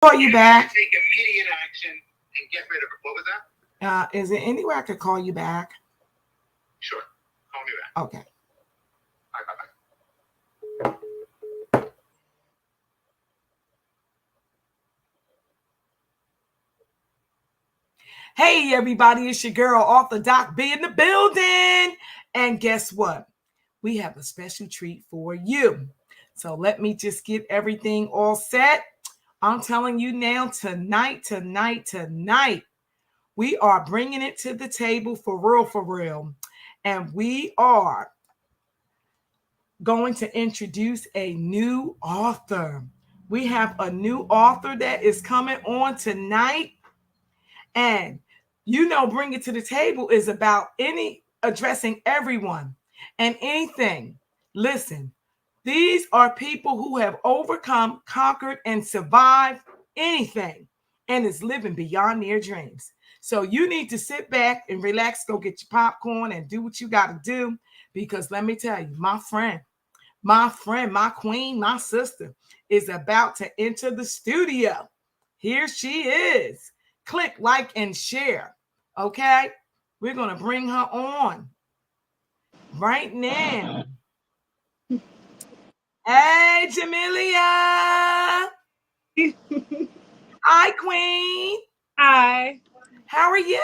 Call you back. Take immediate action and get rid of it. What was that? Is there any way I could call you back? Sure. Call me back. Okay. All right, bye-bye. Hey, everybody, it's your girl, Author Doc B in the building. And guess what? We have a special treat for you. So let me just get everything all set. I'm telling you now, tonight, we are bringing it to the table for real. And we are going to introduce a new author. We have a new author that is coming on tonight. And bring it to the table is about addressing everyone and anything. Listen, these are people who have overcome, conquered, and survived anything and is living beyond their dreams. So you need to sit back and relax, go get your popcorn and do what you got to do. Because let me tell you, my friend, my queen, my sister is about to enter the studio. Here she is. Click, like, and share. Okay? We're going to bring her on right now. Hey, Jemeila. Hi, Queen. Hi. How are you?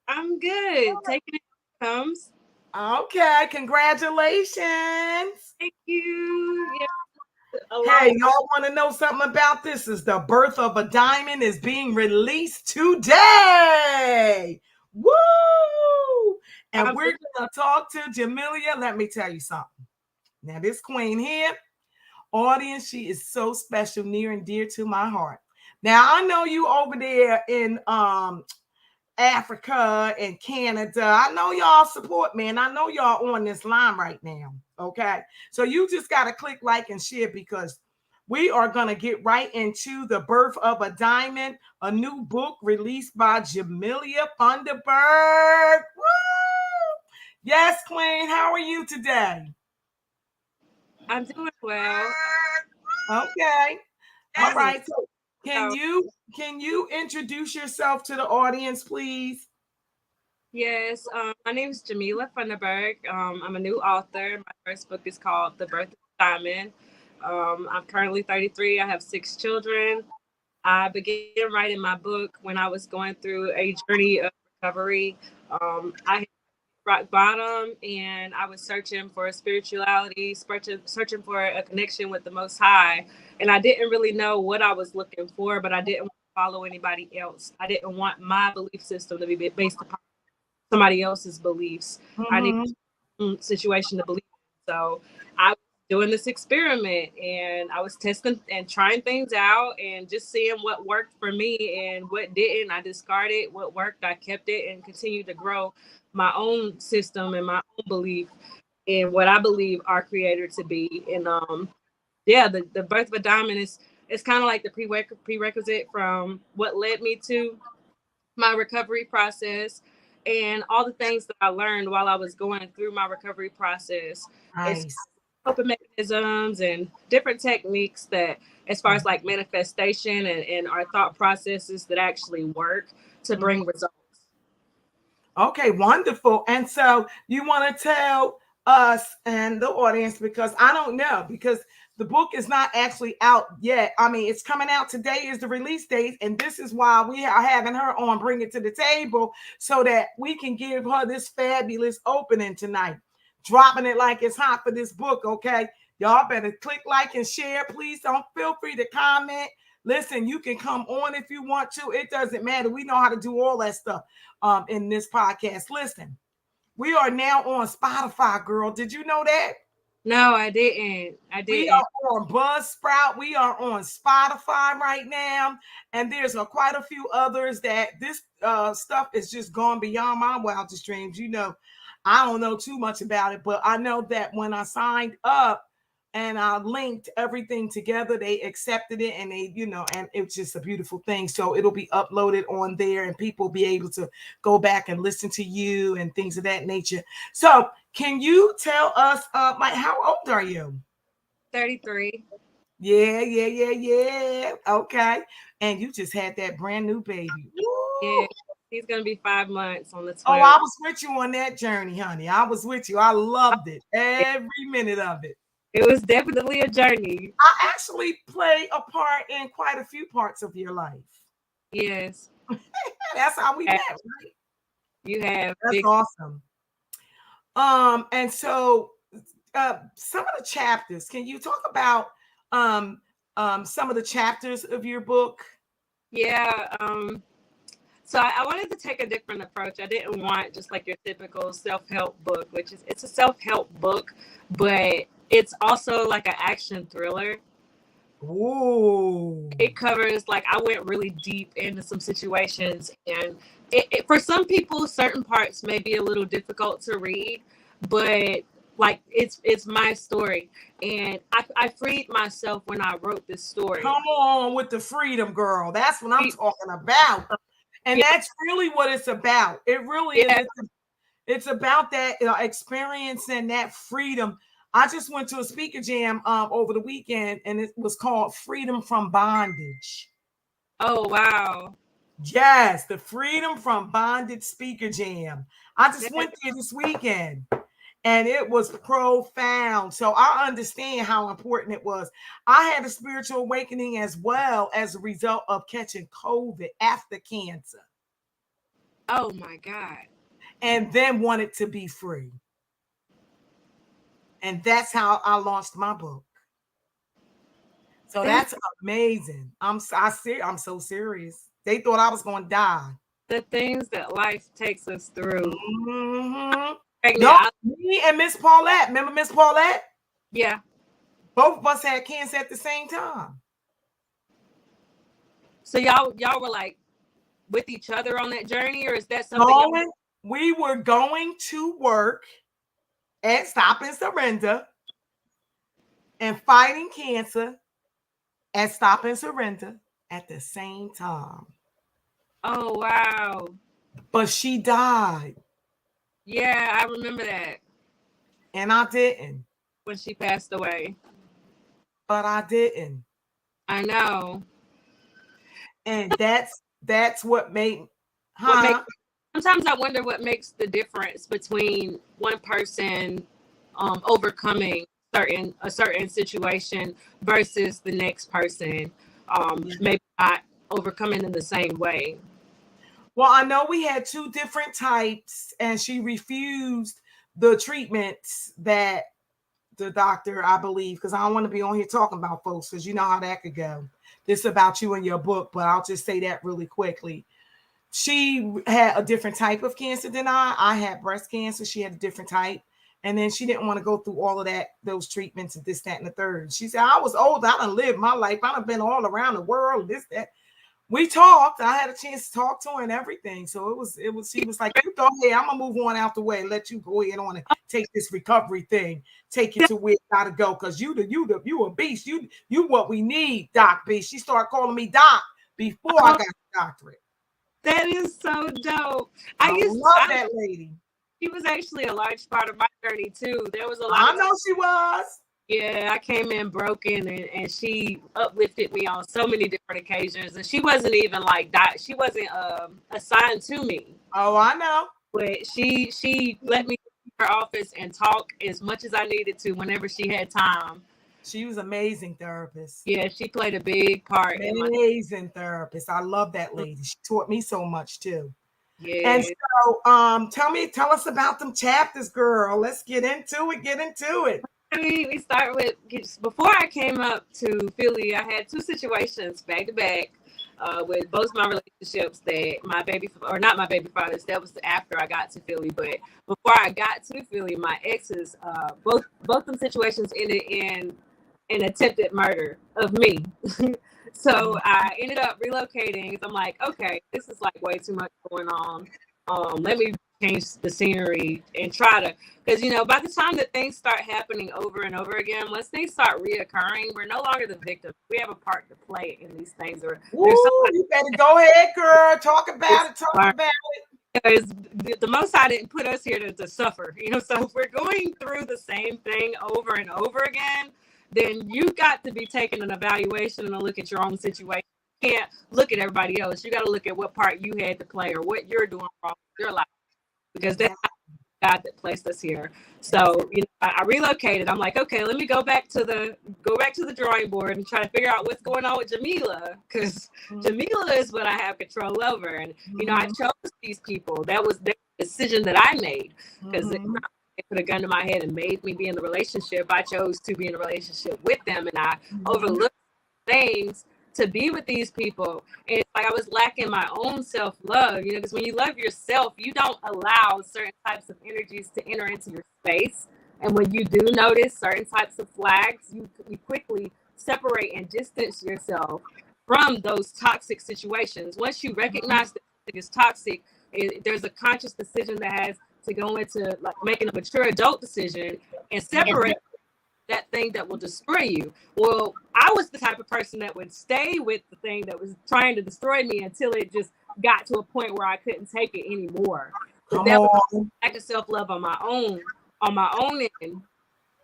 I'm good. Taking it comes. Okay, congratulations. Thank you. Yeah. Hey, y'all want to know something about this? Is The Birth of a Diamond is being released today. Woo! And we're going to talk to Jemeila. Let me tell you something. Now, this queen here, audience, she is so special, near and dear to my heart. Now, I know you over there in Africa and Canada. I know y'all support me, and I know y'all on this line right now. Okay. So you just got to click like and share because we are going to get right into The Birth of a Diamond, a new book released by Jemeila Funderburk. Woo! Yes, Queen. How are you today? I'm doing well. Okay. All right. So can you introduce yourself to the audience, please? Yes. My name is Jemeila Funderburk. I'm a new author. My first book is called The Birth of a Diamond. I'm currently 33. I have 6 children. I began writing my book when I was going through a journey of recovery. I hit rock bottom, and I was searching for spirituality, searching for a connection with the Most High. And I didn't really know what I was looking for, but I didn't want to follow anybody else. I didn't want my belief system to be based upon somebody else's beliefs. I need a situation to believe in. So I was doing this experiment, and I was testing and trying things out and just seeing what worked for me and what didn't. I discarded what worked, I kept it, and continued to grow my own system and my own belief in what I believe our creator to be. And the birth of a diamond is it's kind of like the prerequisite from what led me to my recovery process and all the things that I learned while I was going through my recovery process. It's Nice. coping mechanisms and different techniques that, as far as like manifestation and our thought processes that actually work to bring results. Okay, wonderful. And so you want to tell us and the audience, because I don't know, because the book is not actually out yet. I mean, it's coming out today is the release date, and this is why we are having her on Bring It to the Table so that we can give her this fabulous opening tonight. Dropping it like it's hot for this book, okay? Y'all better click like and share. Please don't feel free to comment. Listen, you can come on if you want to. It doesn't matter. We know how to do all that stuff in this podcast. Listen, we are now on Spotify, girl. Did you know that? No, I didn't. We are on Buzzsprout. We are on Spotify right now. And there's quite a few others that this stuff is just gone beyond my wildest dreams. I don't know too much about it, but I know that when I signed up and I linked everything together, they accepted it, and and it's just a beautiful thing. So it'll be uploaded on there and people will be able to go back and listen to you and things of that nature. So can you tell us, how old are you? 33. Yeah. Okay. And you just had that brand new baby. Yeah, Woo! he's gonna be 5 months on the Oh, I 12th. was with you on that journey, honey. I was with you. I loved it. Every minute of it. It was definitely a journey. I actually play a part in quite a few parts of your life. Yes, That's how we met, yeah, right? you have That's big. awesome. And so some of the chapters, can you talk about um some of the chapters of your book? Yeah. So I wanted to take a different approach. I didn't want just like your typical self-help book, which is it's a self-help book, but it's also like an action thriller. Ooh. It covers like I went really deep into some situations, and for some people, certain parts may be a little difficult to read, but like it's my story, and I freed myself when I wrote this story. Come on with the freedom, girl. That's what I'm talking about. And Yeah, that's really what it's about. It really is. yeah. It's about that experience and that freedom. I just went to a speaker jam over the weekend, and it was called Freedom from Bondage. Oh wow. Yes, the Freedom from Bondage speaker jam. I just Yeah. went there this weekend, and it was profound. So I understand how important it was. I had a spiritual awakening as well as a result of catching COVID after cancer, Oh my God. and then wanted to be free. And that's how I launched my book. So That that's amazing. I'm so serious. They thought I was going to die. the things that life takes us through. Mm-hmm. Pregnant. No, me and Miss Paulette. Remember Miss Paulette? Yeah. Both of us had cancer at the same time. So y'all were like with each other on that journey, or is that something? We were going to work at Stop and Surrender and fighting cancer at Stop and Surrender at the same time. Oh wow. But she died, Yeah, I remember that and I didn't. when she passed away. But I didn't. I know. And that's what made, What makes huh? Sometimes I wonder what makes the difference between one person overcoming a certain situation versus the next person maybe not overcoming in the same way. Well, I know we had two different types, and she refused the treatments that the doctor, I believe, because I don't want to be on here talking about folks, because you know how that could go. This is about you and your book, but I'll just say that really quickly. She had a different type of cancer than I had breast cancer. She had a different type. And then she didn't want to go through all of that, those treatments and this, that, and the third. She said, I was old. I done lived my life. I done been all around the world, this, that. We talked. I had a chance to talk to her and everything. So she was like, you go ahead, I'm gonna move on out the way and let you go ahead on and take this recovery thing, take it to where it gotta go. Cause you a beast. You what we need, Doc B. She started calling me Doc before I got the doctorate. That is so dope. I love that lady. She was actually a large part of my journey too. There was a lot. I know she was. Yeah, I came in broken, and she uplifted me on so many different occasions. And she wasn't even like that. She wasn't assigned to me. Oh, I know. But she let me in her office and talk as much as I needed to whenever she had time. She was amazing therapist. Yeah, she played a big part. Amazing therapist. I love that lady. She taught me so much too. Yeah. And so tell us about them chapters, girl. Let's get into it. I mean, we start with before I came up to Philly, I had two situations back to back with both my relationships that my baby, or not my baby fathers, that was after I got to Philly. But before I got to Philly, my exes, both them situations ended in an attempted murder of me. So I ended up relocating. I'm like, okay, this is like way too much going on. Let me change the scenery and try to, because by the time that things start happening over and over again, once things start reoccurring, we're no longer the victim. We have a part to play in these things. Or you better go ahead, girl. Talk about it. Because the Most High didn't put us here to suffer, so if we're going through the same thing over and over again, then you got to be taking an evaluation and a look at your own situation. You can't look at everybody else. You got to look at what part you had to play or what you're doing wrong in your life, because that's God that placed us here. So, you know, I relocated. I'm like, okay, let me go back to the drawing board and try to figure out what's going on with Jemeila, because Jemeila is what I have control over. And you know, I chose these people. That was the decision that I made, because it put a gun to my head and made me be in the relationship. I chose to be in a relationship with them, and I overlooked things to be with these people. And it's like I was lacking my own self-love, you know, because when you love yourself, you don't allow certain types of energies to enter into your space. And when you do notice certain types of flags, you quickly separate and distance yourself from those toxic situations. Once you recognize that it's toxic, there's a conscious decision that has to go into like making a mature adult decision and separate that thing that will destroy you. Well, I was the type of person that would stay with the thing that was trying to destroy me until it just got to a point where I couldn't take it anymore. But that was lack of self-love on my own end.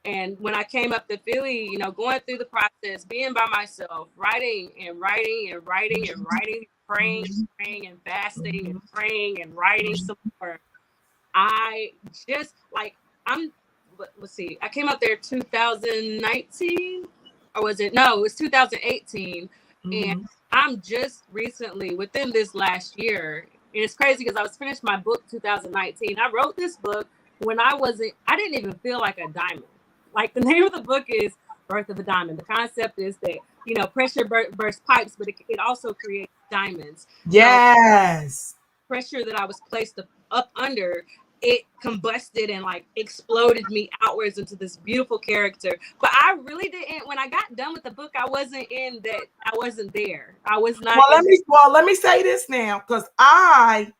And when I came up to Philly, you know, going through the process, being by myself, writing, praying and fasting and praying and writing some more, I just like, let's see, I came out there 2019, or was it? No, it was 2018. And I'm just recently, within this last year, and it's crazy because I was finished my book 2019. I wrote this book when I didn't even feel like a diamond. Like the name of the book is Birth of a Diamond. The concept is that, you know, pressure bursts pipes, but it also creates diamonds. Yes. So, pressure that I was placed up under, it combusted and like exploded me outwards into this beautiful character. But I really didn't, when I got done with the book, I wasn't there. I was not. Let me say this now, because I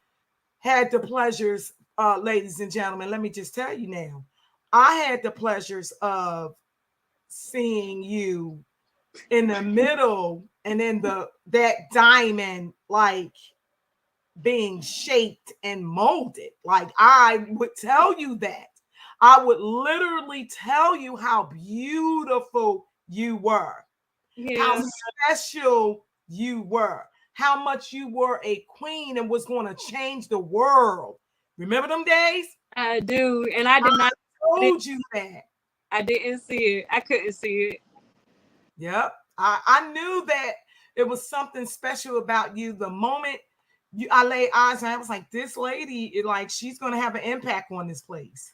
had the pleasures, ladies and gentlemen, let me just tell you now, I had the pleasures of seeing you in the middle and in that diamond, like being shaped and molded. Like I would tell you that. I would literally tell you how beautiful you were, how special you were, how much you were a queen and was going to change the world. Remember them days? I do. And I did not told you that. I didn't see it. I couldn't see it. Yep. I knew that it was something special about you. The moment I laid eyes on, I was like, this lady, she's going to have an impact on this place.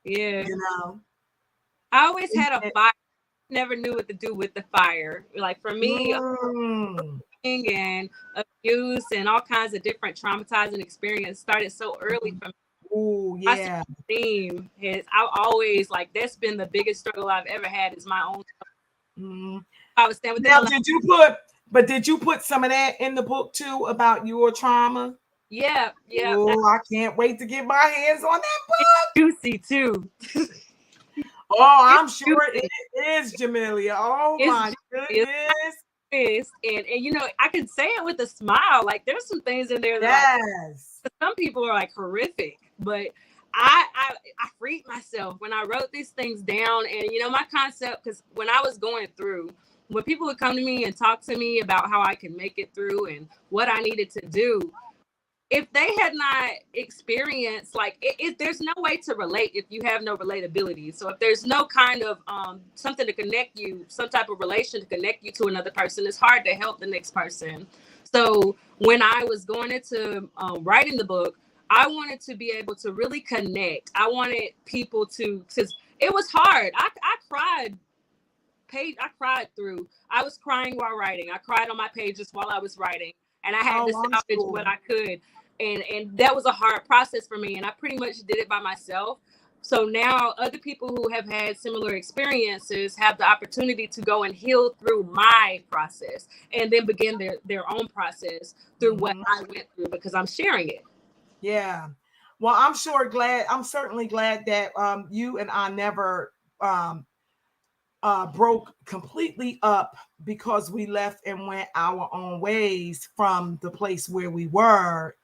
Yeah. You know? I always had a fire. Never knew what to do with the fire. Like for me, and abuse and all kinds of different traumatizing experience started so early for me. Oh, yeah. Theme is I always that's been the biggest struggle I've ever had is my own. I was standing with now, did you put some of that in the book too about your trauma? Yeah. Oh, I can't wait to get my hands on that book. It's juicy too. Oh, I'm sure it is, Jemeila. Oh my goodness. And you know, I can say it with a smile. Like there's some things in there that some people are like horrific, but I freed myself when I wrote these things down. And you know, my concept, because when I was going through, when people would come to me and talk to me about how I can make it through and what I needed to do, if they had not experienced, there's no way to relate if you have no relatability. So if there's no kind of something to connect you, some type of relation to connect you to another person, it's hard to help the next person. So when I was going into writing the book, I wanted to be able to really connect. I wanted people to, because it was hard. I cried. I was crying while writing. I cried on my pages while I was writing, and I had to salvage what I could. And that was a hard process for me. And I pretty much did it by myself. So now other people who have had similar experiences have the opportunity to go and heal through my process and then begin their own process through what I went through, because I'm sharing it. Yeah. Well, I'm certainly glad that you and I never broke completely up because we left and went our own ways from the place where we were.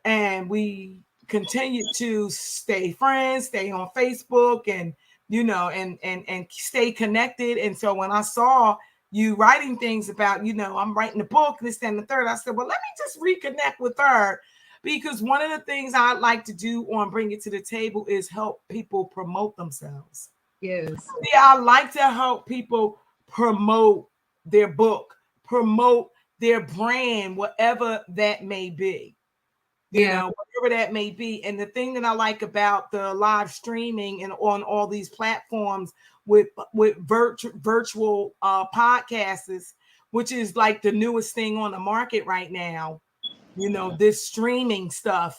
And we continued to stay friends, stay on Facebook, and and stay connected. And so when I saw you writing things about, I'm writing a book, this, and the third, I said, well, let me just reconnect with her, because one of the things I like to do on Bring It to the Table is help people promote themselves. Yes. Yeah, I like to help people promote their book, promote their brand, whatever that may be. Whatever that may be. And the thing that I like about the live streaming and on all these platforms with virtual podcasts, which is like the newest thing on the market right now, this streaming stuff,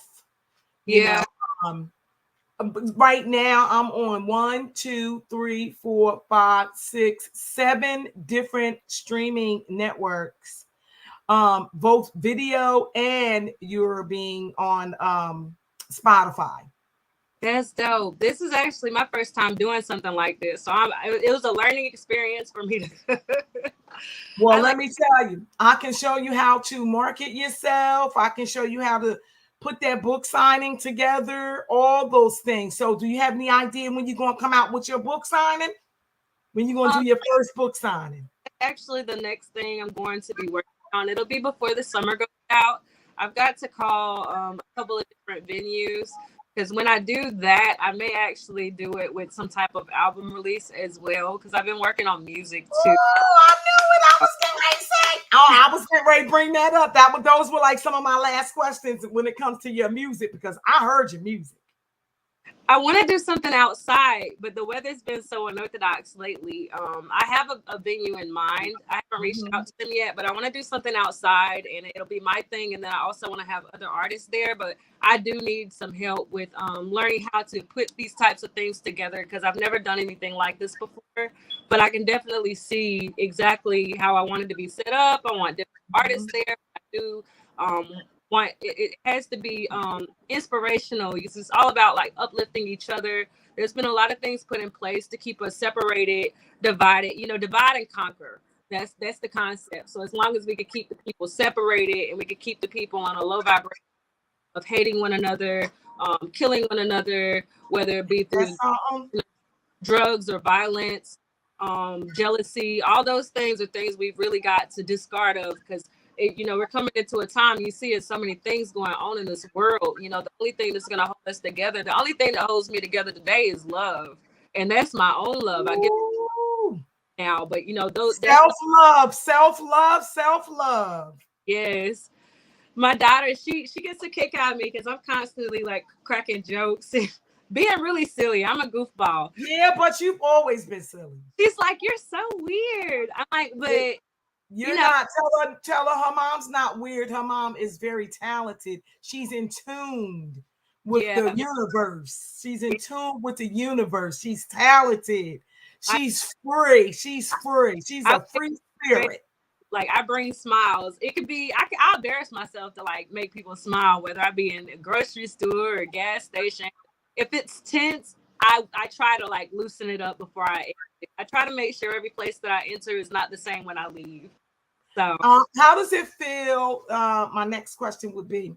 right now I'm on 1, 2, 3, 4, 5, 6, 7 different streaming networks, both video, and you're being on Spotify. That's dope. This is actually my first time doing something like this, so it was a learning experience for me to well, let me tell you, I can show you how to market yourself. I can show you how to put that book signing together, all those things. So do you have any idea when you're going to come out with your book signing? When you're going to do your first book signing? Actually, the next thing I'm going to be working on, it'll be before the summer goes out. I've got to call a couple of different venues, because when I do that, I may actually do it with some type of album release as well, because I've been working on music too. Oh, I knew it. I was getting ready to say. Oh, I was getting ready to bring that up. Those were like some of my last questions when it comes to your music, because I heard your music. I want to do something outside, but the weather's been so unorthodox lately. I have a venue in mind. I haven't reached out to them yet, but I want to do something outside, and it'll be my thing. And then I also want to have other artists there, but I do need some help with learning how to put these types of things together, because I've never done anything like this before. But I can definitely see exactly how I want it to be set up. I want different artists there. I do it has to be inspirational. It's all about like uplifting each other. There's been a lot of things put in place to keep us separated, divided, divide and conquer. That's the concept. So as long as we could keep the people separated, and we could keep the people on a low vibration of hating one another, killing one another, whether it be through drugs or violence, jealousy, all those things are things we've really got to discard of, because we're coming into a time, you see, so many things going on in this world. The only thing that's going to hold us together, the only thing that holds me together today is love. And that's my own love. I get now, but those self-love. Yes. My daughter, she gets a kick out of me, because I'm constantly like cracking jokes and being really silly. I'm a goofball. Yeah, but you've always been silly. She's like, you're so weird. I'm like, but you're not. Tell her mom's not weird. Her mom is very talented. She's in tune with the universe. She's in tune with the universe. She's talented. She's free. She's free. She's a free spirit. Like, I bring smiles. It could be, I'll embarrass myself to like make people smile, whether I be in a grocery store or a gas station. If it's tense, I try to like loosen it up before I exit. I try to make sure every place that I enter is not the same when I leave. So how does it feel? My next question would be,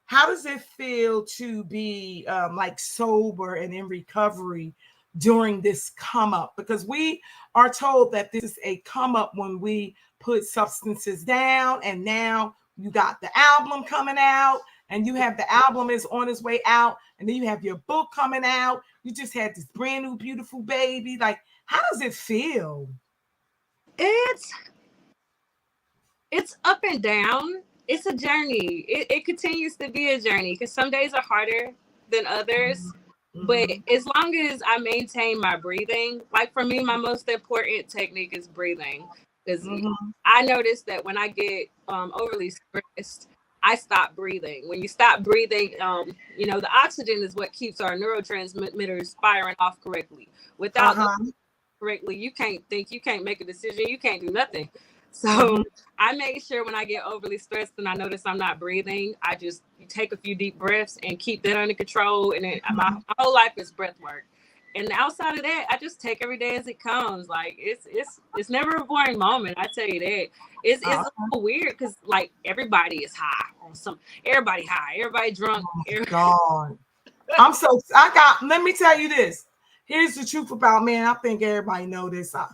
how does it feel to be like sober and in recovery during this come up? Because we are told that this is a come up when we put substances down, and now you got the album coming out, and you have the album is on its way out, and then you have your book coming out. You just had this brand new beautiful baby. Like, how does it feel? It's up and down. It's a journey. It continues to be a journey, because some days are harder than others. Mm-hmm. But as long as I maintain my breathing, like for me, my most important technique is breathing. Because I noticed that when I get overly stressed, I stop breathing. When you stop breathing, the oxygen is what keeps our neurotransmitters firing off correctly. Without correctly, you can't think, you can't make a decision, you can't do nothing. So I make sure when I get overly stressed and I notice I'm not breathing, I just take a few deep breaths and keep that under control. And then my whole life is breath work. And outside of that, I just take every day as it comes. Like it's never a boring moment. I tell you that. It's a little weird, because like everybody is high on everybody high, everybody drunk. God. Let me tell you this. Here's the truth about, man, I think everybody know this. I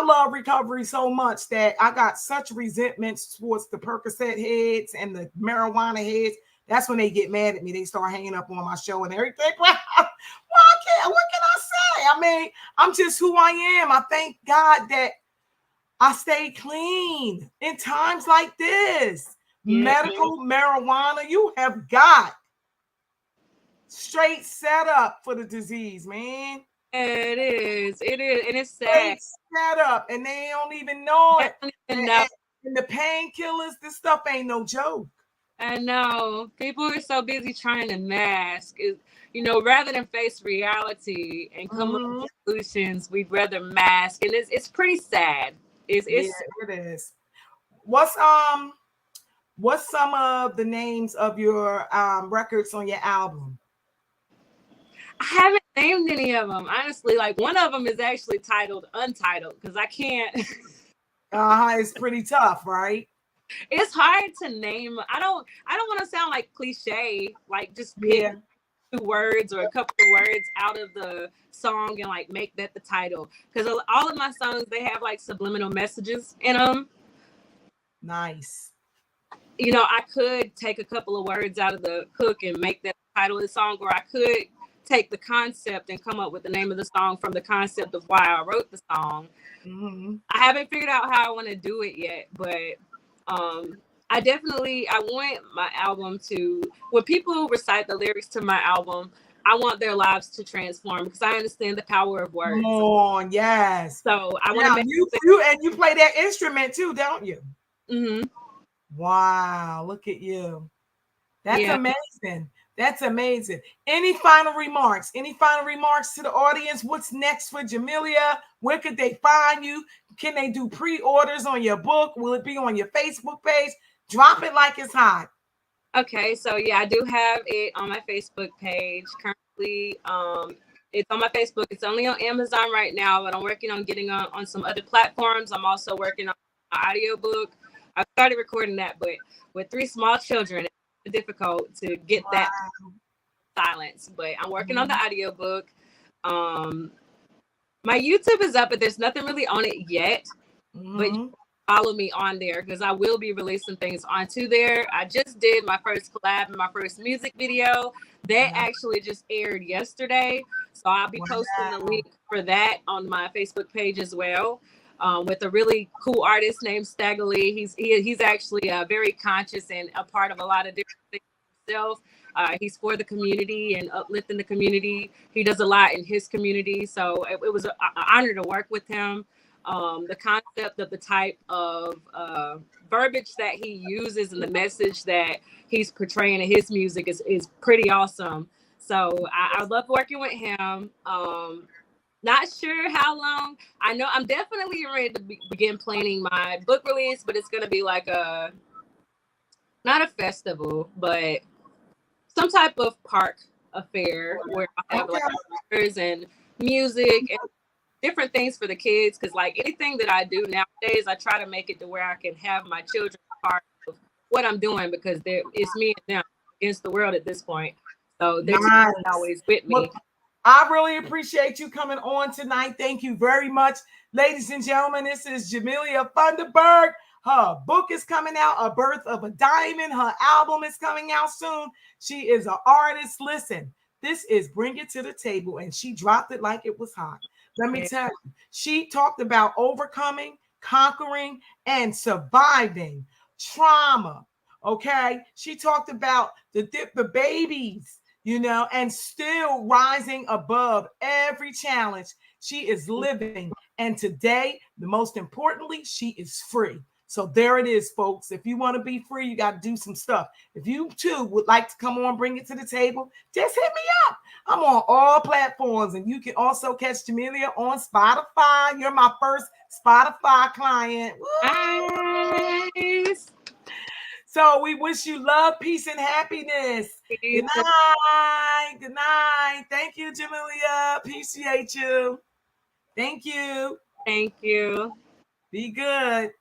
love recovery so much that I got such resentments towards the Percocet heads and the marijuana heads. That's when they get mad at me. They start hanging up on my show and everything. Well, what can I say? I mean, I'm just who I am. I thank God that I stay clean in times like this. Yeah. Medical marijuana, you have got straight setup for the disease, man. It is, and it's sad. Straight up, and they don't even know it. No. And the painkillers, this stuff ain't no joke. I know. People are so busy trying to mask. Rather than face reality and come up with solutions, we'd rather mask. And it's pretty sad. It is. What's some of the names of your records on your album? I haven't named any of them, honestly. Like, one of them is actually titled Untitled because I can't. It's pretty tough, right? It's hard to name. I don't want to sound like cliche, like just pick 2 words or a couple of words out of the song and like make that the title. Because all of my songs, they have like subliminal messages in them. Nice. I could take a couple of words out of the hook and make that the title of the song, or I could take the concept and come up with the name of the song from the concept of why I wrote the song. Mm-hmm. I haven't figured out how I want to do it yet, but I want my album to, when people recite the lyrics to my album, I want their lives to transform because I understand the power of words. Come on, yes. So I want to make you play that instrument too, don't you? Mm-hmm. Wow, look at you. That's amazing. That's amazing. Any final remarks? Any final remarks to the audience? What's next for Jemeila? Where could they find you? Can they do pre-orders on your book? Will it be on your Facebook page? Drop it like it's hot. Okay, so I do have it on my Facebook page currently. It's on my Facebook. It's only on Amazon right now, but I'm working on getting on some other platforms. I'm also working on an audiobook. I started recording that, but with 3 small children, it's difficult to get that silence. But I'm working on the audiobook. My YouTube is up, but there's nothing really on it yet. But you can follow me on there because I will be releasing things onto there. I just did my first collab and my first music video. That actually just aired yesterday. So I'll be posting the link for that on my Facebook page as well. With a really cool artist named Stagger Lee. He's actually very conscious and a part of a lot of different things himself. He's for the community and uplifting the community. He does a lot in his community. So it was an honor to work with him. The concept of the type of verbiage that he uses and the message that he's portraying in his music is pretty awesome. So I love working with him. Not sure how long. I know I'm definitely ready to begin planning my book release, but it's going to be like not a festival, but some type of park affair where I have like speakers and music and different things for the kids. Because like anything that I do nowadays, I try to make it to where I can have my children part of what I'm doing because it's me and them against the world at this point. So they're always with me. Well, I really appreciate you coming on tonight. Thank you very much. Ladies and gentlemen, this is Jemeila Funderburk. Her book is coming out, A Birth of a Diamond. Her album is coming out soon. She is an artist. Listen, this is Bring It to the Table, and she dropped it like it was hot. Let me tell you, she talked about overcoming, conquering, and surviving trauma. Okay? She talked about the babies, and still rising above every challenge. She is living. And today, the most importantly, she is free. So there it is, folks. If you want to be free, you got to do some stuff. If you too would like to come on, Bring It to the Table, just hit me up. I'm on all platforms, and you can also catch Jemeila on Spotify. You're my first Spotify client. Nice. So we wish you love, peace, and happiness. Good night. Good night. Thank you, Jemeila. Appreciate you. Thank you. Thank you. Be good.